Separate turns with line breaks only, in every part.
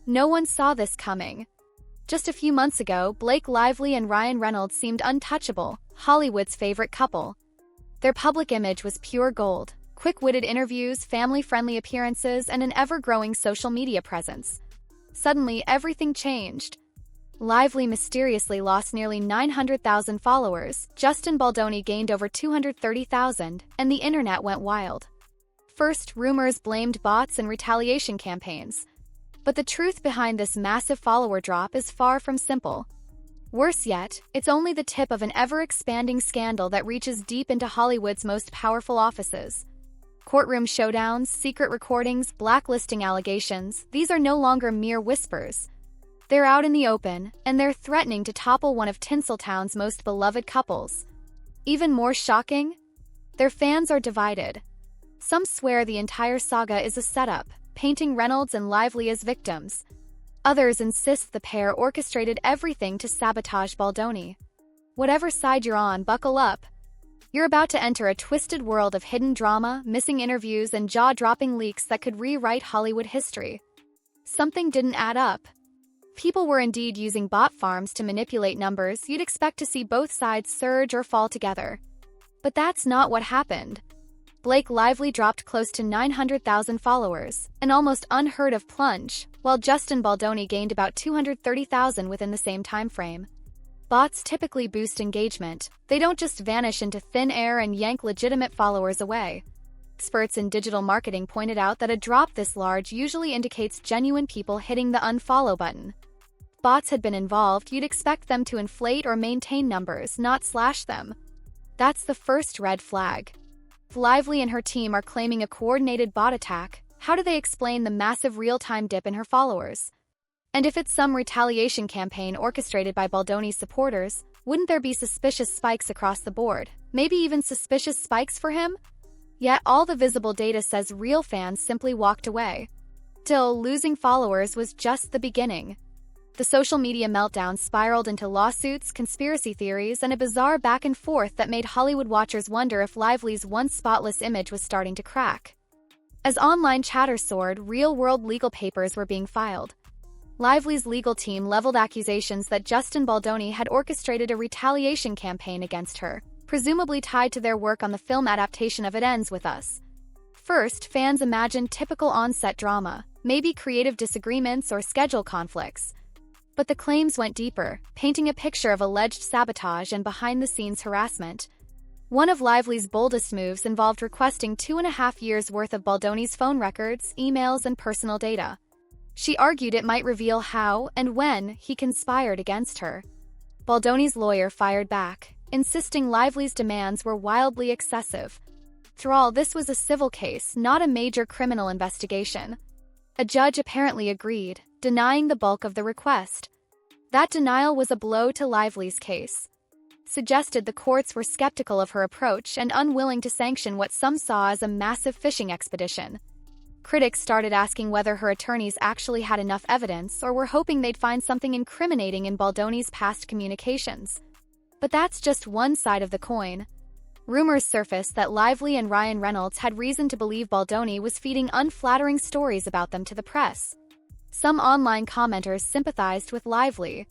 No one saw this coming. Just a few months ago, Blake Lively and Ryan Reynolds seemed untouchable, Hollywood's favorite couple. Their public image was pure gold, quick-witted interviews, family-friendly appearances, and an ever-growing social media presence. Suddenly, everything changed. Lively mysteriously lost nearly 900,000 followers, Justin Baldoni gained over 230,000, and the internet went wild. First, rumors blamed bots and retaliation campaigns. But the truth behind this massive follower drop is far from simple. Worse yet, it's only the tip of an ever-expanding scandal that reaches deep into Hollywood's most powerful offices. Courtroom showdowns, secret recordings, blacklisting allegations, these are no longer mere whispers. They're out in the open, and they're threatening to topple one of Tinseltown's most beloved couples. Even more shocking? Their fans are divided. Some swear the entire saga is a setup, painting Reynolds and Lively as victims. Others insist the pair orchestrated everything to sabotage Baldoni. Whatever side you're on, buckle up. You're about to enter a twisted world of hidden drama, missing interviews, and jaw-dropping leaks that could rewrite Hollywood history. Something didn't add up. People were indeed using bot farms to manipulate numbers. You'd expect to see both sides surge or fall together. But that's not what happened. Blake Lively dropped close to 900,000 followers, an almost unheard-of plunge, while Justin Baldoni gained about 230,000 within the same time frame. Bots typically boost engagement. They don't just vanish into thin air and yank legitimate followers away. Experts in digital marketing pointed out that a drop this large usually indicates genuine people hitting the unfollow button. If bots had been involved, you'd expect them to inflate or maintain numbers, not slash them. That's the first red flag. If Lively and her team are claiming a coordinated bot attack, how do they explain the massive real-time dip in her followers? And if it's some retaliation campaign orchestrated by Baldoni's supporters, wouldn't there be suspicious spikes across the board? Maybe even suspicious spikes for him? Yet all the visible data says real fans simply walked away. Still, losing followers was just the beginning. The social media meltdown spiraled into lawsuits, conspiracy theories, and a bizarre back and forth that made Hollywood watchers wonder if Lively's once spotless image was starting to crack. As online chatter soared, real-world legal papers were being filed. Lively's legal team leveled accusations that Justin Baldoni had orchestrated a retaliation campaign against her, presumably tied to their work on the film adaptation of It Ends With Us. First, fans imagined typical on-set drama, maybe creative disagreements or schedule conflicts. But the claims went deeper, painting a picture of alleged sabotage and behind-the-scenes harassment. One of Lively's boldest moves involved requesting 2.5 years' worth of Baldoni's phone records, emails, and personal data. She argued it might reveal how and when he conspired against her. Baldoni's lawyer fired back, insisting Lively's demands were wildly excessive. After all, this was a civil case, not a major criminal investigation. A judge apparently agreed, denying the bulk of the request. That denial was a blow to Lively's case. Suggested the courts were skeptical of her approach and unwilling to sanction what some saw as a massive fishing expedition. Critics started asking whether her attorneys actually had enough evidence or were hoping they'd find something incriminating in Baldoni's past communications. But that's just one side of the coin. Rumors surfaced that Lively and Ryan Reynolds had reason to believe Baldoni was feeding unflattering stories about them to the press. Some online commenters sympathized with Lively.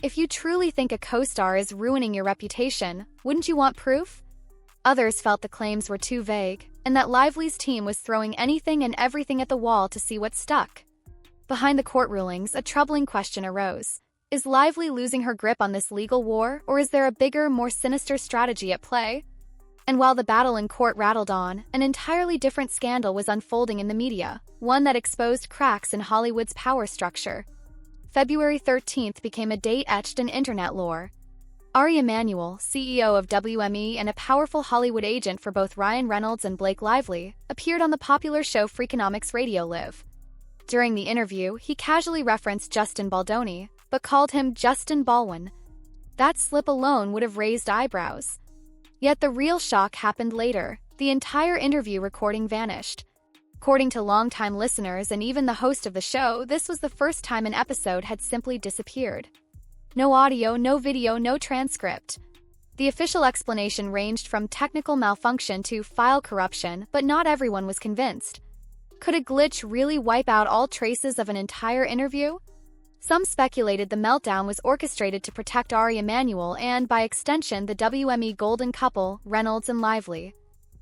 If you truly think a co-star is ruining your reputation, wouldn't you want proof? Others felt the claims were too vague, and that Lively's team was throwing anything and everything at the wall to see what stuck. Behind the court rulings, a troubling question arose. Is Lively losing her grip on this legal war, or is there a bigger, more sinister strategy at play? And while the battle in court rattled on, an entirely different scandal was unfolding in the media, one that exposed cracks in Hollywood's power structure. February 13th became a date etched in internet lore. Ari Emanuel, CEO of WME and a powerful Hollywood agent for both Ryan Reynolds and Blake Lively, appeared on the popular show Freakonomics Radio Live. During the interview, he casually referenced Justin Baldoni, but called him Justin Baldwin. That slip alone would have raised eyebrows. Yet the real shock happened later. The entire interview recording vanished. According to longtime listeners and even the host of the show, this was the first time an episode had simply disappeared. No audio, no video, no transcript. The official explanation ranged from technical malfunction to file corruption, but not everyone was convinced. Could a glitch really wipe out all traces of an entire interview? Some speculated the meltdown was orchestrated to protect Ari Emanuel and, by extension, the WME golden couple, Reynolds and Lively.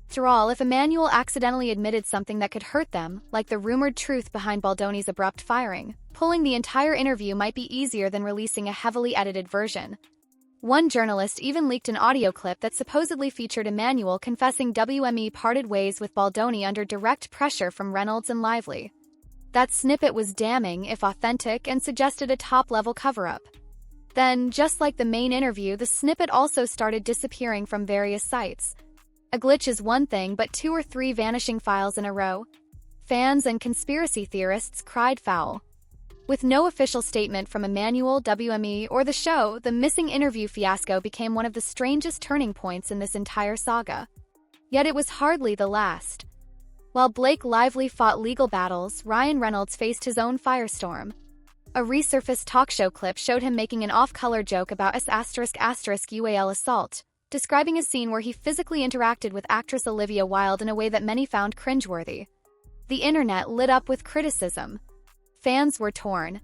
After all, if Emanuel accidentally admitted something that could hurt them, like the rumored truth behind Baldoni's abrupt firing, pulling the entire interview might be easier than releasing a heavily edited version. One journalist even leaked an audio clip that supposedly featured Emanuel confessing WME parted ways with Baldoni under direct pressure from Reynolds and Lively. That snippet was damning, if authentic, and suggested a top-level cover-up. Then, just like the main interview, the snippet also started disappearing from various sites. A glitch is one thing, but 2 or 3 vanishing files in a row? Fans and conspiracy theorists cried foul. With no official statement from Emanuel, WME, or the show, the missing interview fiasco became one of the strangest turning points in this entire saga. Yet it was hardly the last. While Blake Lively fought legal battles, Ryan Reynolds faced his own firestorm. A resurfaced talk show clip showed him making an off-color joke about **UAL assault, describing a scene where he physically interacted with actress Olivia Wilde in a way that many found cringeworthy. The internet lit up with criticism. Fans were torn.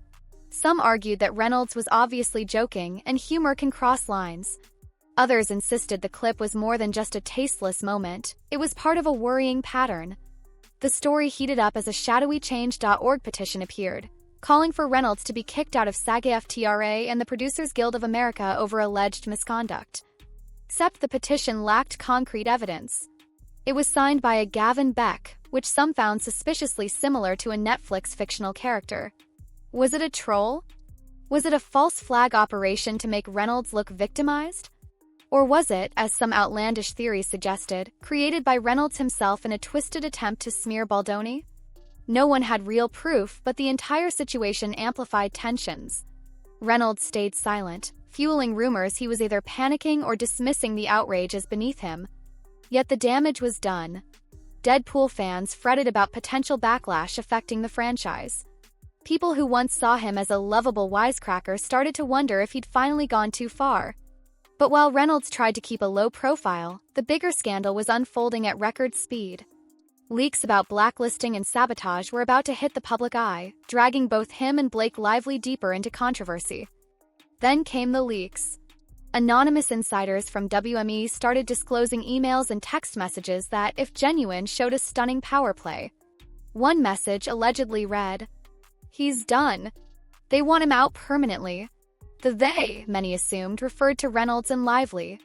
Some argued that Reynolds was obviously joking and humor can cross lines. Others insisted the clip was more than just a tasteless moment, it was part of a worrying pattern. The story heated up as a shadowichange.org petition appeared, calling for Reynolds to be kicked out of SAG-AFTRA and the Producers Guild of America over alleged misconduct. Except the petition lacked concrete evidence. It was signed by a Gavin Beck, which some found suspiciously similar to a Netflix fictional character. Was it a troll? Was it a false flag operation to make Reynolds look victimized? Or was it, as some outlandish theories suggested, created by Reynolds himself in a twisted attempt to smear Baldoni? No one had real proof, but the entire situation amplified tensions. Reynolds stayed silent, fueling rumors he was either panicking or dismissing the outrage as beneath him. Yet the damage was done. Deadpool fans fretted about potential backlash affecting the franchise. People who once saw him as a lovable wisecracker started to wonder if he'd finally gone too far. But while Reynolds tried to keep a low profile, the bigger scandal was unfolding at record speed. Leaks about blacklisting and sabotage were about to hit the public eye, dragging both him and Blake Lively deeper into controversy. Then came the leaks. Anonymous insiders from WME started disclosing emails and text messages that, if genuine, showed a stunning power play. One message allegedly read, "He's done. They want him out permanently." The "they," many assumed, referred to Reynolds and Lively.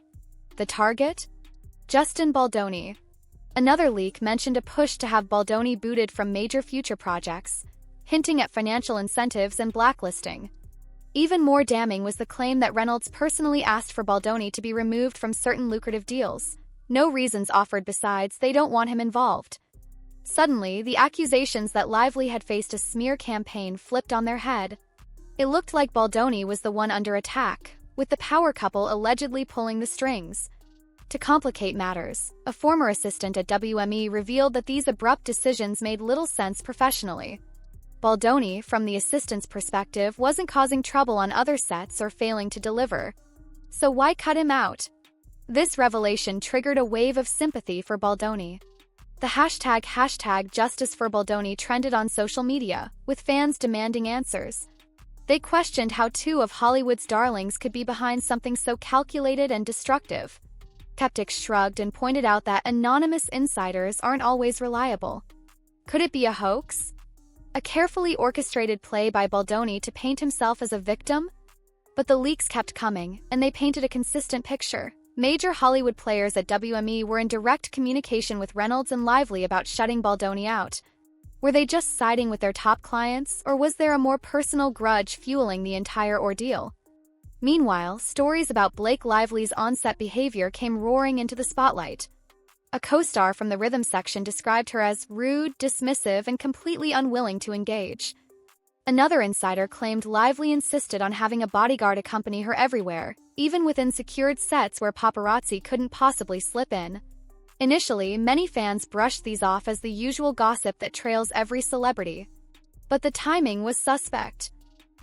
The target? Justin Baldoni. Another leak mentioned a push to have Baldoni booted from major future projects, hinting at financial incentives and blacklisting. Even more damning was the claim that Reynolds personally asked for Baldoni to be removed from certain lucrative deals. No reasons offered besides they don't want him involved. Suddenly, the accusations that Lively had faced a smear campaign flipped on their head. It looked like Baldoni was the one under attack, with the power couple allegedly pulling the strings. To complicate matters, a former assistant at WME revealed that these abrupt decisions made little sense professionally. Baldoni, from the assistant's perspective, wasn't causing trouble on other sets or failing to deliver. So why cut him out? This revelation triggered a wave of sympathy for Baldoni. The hashtag Justice for Baldoni trended on social media, with fans demanding answers. They questioned how 2 of Hollywood's darlings could be behind something so calculated and destructive. Skeptics shrugged and pointed out that anonymous insiders aren't always reliable. Could it be a hoax? A carefully orchestrated play by Baldoni to paint himself as a victim? But the leaks kept coming, and they painted a consistent picture. Major Hollywood players at WME were in direct communication with Reynolds and Lively about shutting Baldoni out. Were they just siding with their top clients, or was there a more personal grudge fueling the entire ordeal? Meanwhile, stories about Blake Lively's on-set behavior came roaring into the spotlight. A co-star from the rhythm section described her as rude, dismissive, and completely unwilling to engage. Another insider claimed Lively insisted on having a bodyguard accompany her everywhere, even within secured sets where paparazzi couldn't possibly slip in. Initially, many fans brushed these off as the usual gossip that trails every celebrity. But the timing was suspect.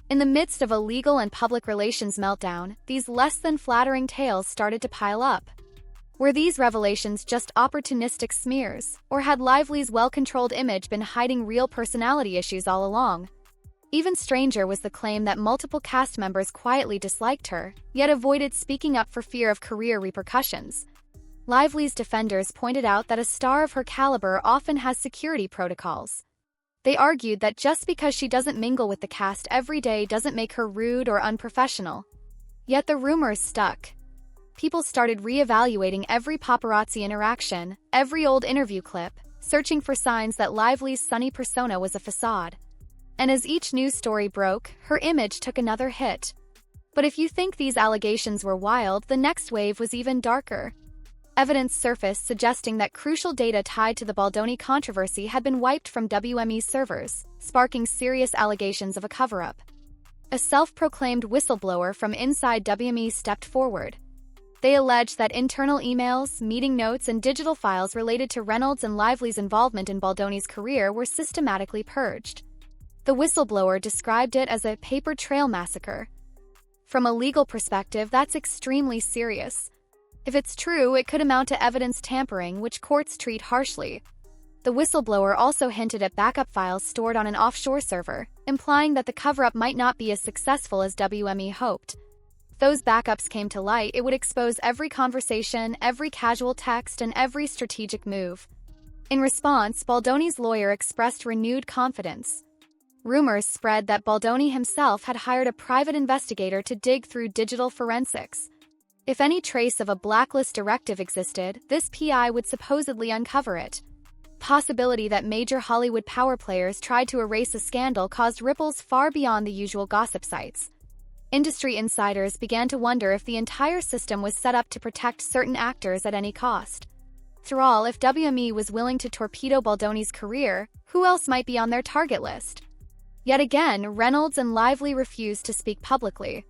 In the midst of a legal and public relations meltdown, these less-than-flattering tales started to pile up. Were these revelations just opportunistic smears, or had Lively's well-controlled image been hiding real personality issues all along? Even stranger was the claim that multiple cast members quietly disliked her, yet avoided speaking up for fear of career repercussions. Lively's defenders pointed out that a star of her caliber often has security protocols. They argued that just because she doesn't mingle with the cast every day doesn't make her rude or unprofessional. Yet the rumors stuck. People started reevaluating every paparazzi interaction, every old interview clip, searching for signs that Lively's sunny persona was a facade. And as each news story broke, her image took another hit. But if you think these allegations were wild, the next wave was even darker. Evidence surfaced suggesting that crucial data tied to the Baldoni controversy had been wiped from WME's servers, sparking serious allegations of a cover-up. A self-proclaimed whistleblower from inside WME stepped forward. They alleged that internal emails, meeting notes, and digital files related to Reynolds and Lively's involvement in Baldoni's career were systematically purged. The whistleblower described it as a paper trail massacre. From a legal perspective, that's extremely serious. If it's true, it could amount to evidence tampering, which courts treat harshly. The whistleblower also hinted at backup files stored on an offshore server, implying that the cover-up might not be as successful as WME hoped. If those backups came to light, it would expose every conversation, every casual text, and every strategic move. In response, Baldoni's lawyer expressed renewed confidence. Rumors spread that Baldoni himself had hired a private investigator to dig through digital forensics. If any trace of a blacklist directive existed, this PI would supposedly uncover it. Possibility that major Hollywood power players tried to erase a scandal caused ripples far beyond the usual gossip sites. Industry insiders began to wonder if the entire system was set up to protect certain actors at any cost. After all, if WME was willing to torpedo Baldoni's career, who else might be on their target list? Yet again, Reynolds and Lively refused to speak publicly.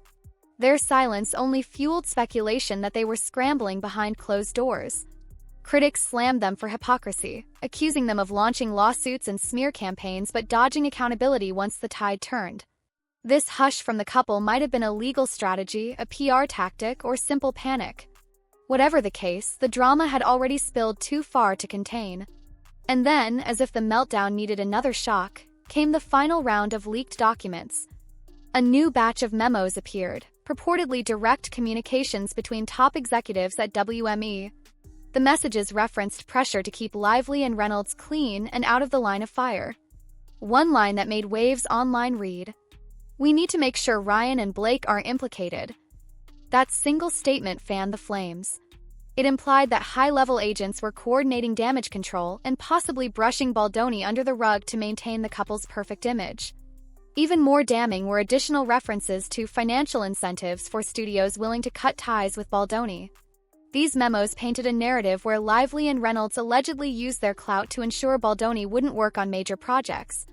Their silence only fueled speculation that they were scrambling behind closed doors. Critics slammed them for hypocrisy, accusing them of launching lawsuits and smear campaigns but dodging accountability once the tide turned. This hush from the couple might have been a legal strategy, a PR tactic, or simple panic. Whatever the case, the drama had already spilled too far to contain. And then, as if the meltdown needed another shock, came the final round of leaked documents. A new batch of memos appeared, purportedly direct communications between top executives at WME. The messages referenced pressure to keep Lively and Reynolds clean and out of the line of fire. One line that made waves online read, "We need to make sure Ryan and Blake aren't implicated." That single statement fanned the flames. It implied that high-level agents were coordinating damage control and possibly brushing Baldoni under the rug to maintain the couple's perfect image. Even more damning were additional references to financial incentives for studios willing to cut ties with Baldoni. These memos painted a narrative where Lively and Reynolds allegedly used their clout to ensure Baldoni wouldn't work on major projects.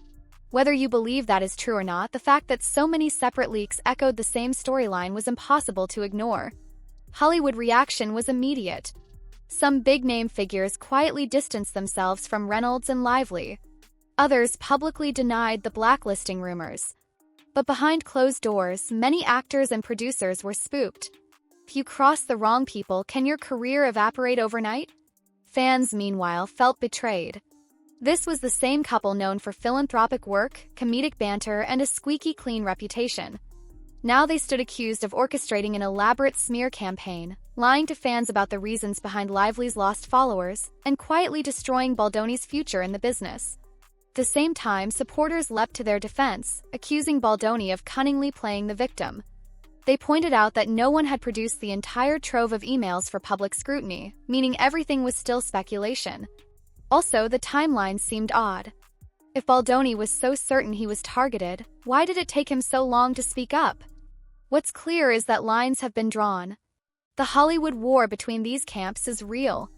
Whether you believe that is true or not, the fact that so many separate leaks echoed the same storyline was impossible to ignore. Hollywood reaction was immediate. Some big-name figures quietly distanced themselves from Reynolds and Lively. Others publicly denied the blacklisting rumors. But behind closed doors, many actors and producers were spooked. If you cross the wrong people, can your career evaporate overnight? Fans, meanwhile, felt betrayed. This was the same couple known for philanthropic work, comedic banter, and a squeaky clean reputation. Now they stood accused of orchestrating an elaborate smear campaign, lying to fans about the reasons behind Lively's lost followers, and quietly destroying Baldoni's future in the business. At the same time, supporters leapt to their defense, accusing Baldoni of cunningly playing the victim. They pointed out that no one had produced the entire trove of emails for public scrutiny, meaning everything was still speculation. Also, the timeline seemed odd. If Baldoni was so certain he was targeted, why did it take him so long to speak up? What's clear is that lines have been drawn. The Hollywood war between these camps is real.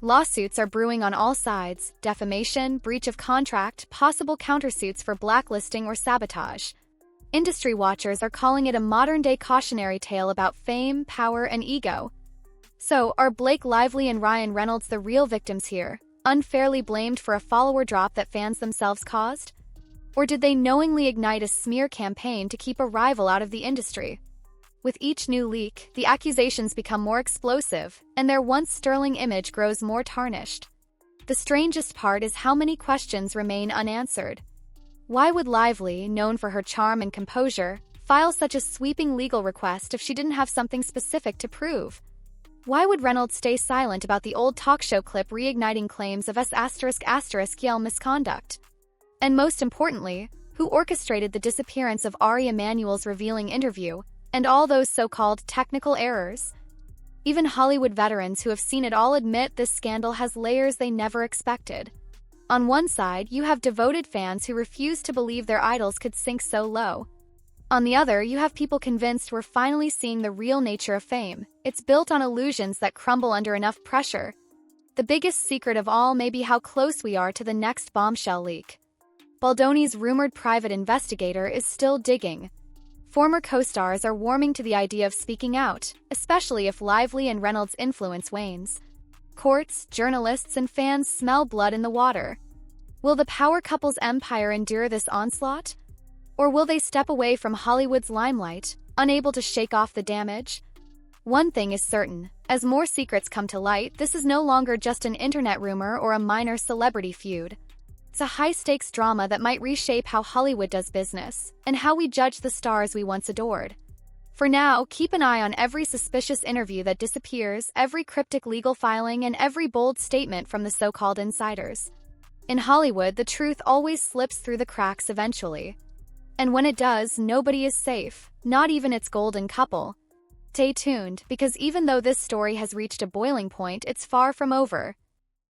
Lawsuits are brewing on all sides: defamation, breach of contract, possible countersuits for blacklisting or sabotage. Industry watchers are calling it a modern-day cautionary tale about fame, power, and ego. So, are Blake Lively and Ryan Reynolds the real victims here, unfairly blamed for a follower drop that fans themselves caused? Or did they knowingly ignite a smear campaign to keep a rival out of the industry? With each new leak, the accusations become more explosive, and their once sterling image grows more tarnished. The strangest part is how many questions remain unanswered. Why would Lively, known for her charm and composure, file such a sweeping legal request if she didn't have something specific to prove? Why would Reynolds stay silent about the old talk show clip reigniting claims of S******Yell misconduct? And most importantly, who orchestrated the disappearance of Ari Emanuel's revealing interview, and all those so-called technical errors? Even Hollywood veterans who have seen it all admit this scandal has layers they never expected. On one side, you have devoted fans who refuse to believe their idols could sink so low. On the other, you have people convinced we're finally seeing the real nature of fame. It's built on illusions that crumble under enough pressure. The biggest secret of all may be how close we are to the next bombshell leak. Baldoni's rumored private investigator is still digging. Former co-stars are warming to the idea of speaking out, especially if Lively and Reynolds' influence wanes. Courts, journalists, and fans smell blood in the water. Will the power couple's empire endure this onslaught? Or will they step away from Hollywood's limelight, unable to shake off the damage? One thing is certain, as more secrets come to light, this is no longer just an internet rumor or a minor celebrity feud. It's a high-stakes drama that might reshape how Hollywood does business, and how we judge the stars we once adored. For now, keep an eye on every suspicious interview that disappears, every cryptic legal filing, and every bold statement from the so-called insiders. In Hollywood, the truth always slips through the cracks eventually. And when it does, nobody is safe, not even its golden couple. Stay tuned, because even though this story has reached a boiling point, it's far from over.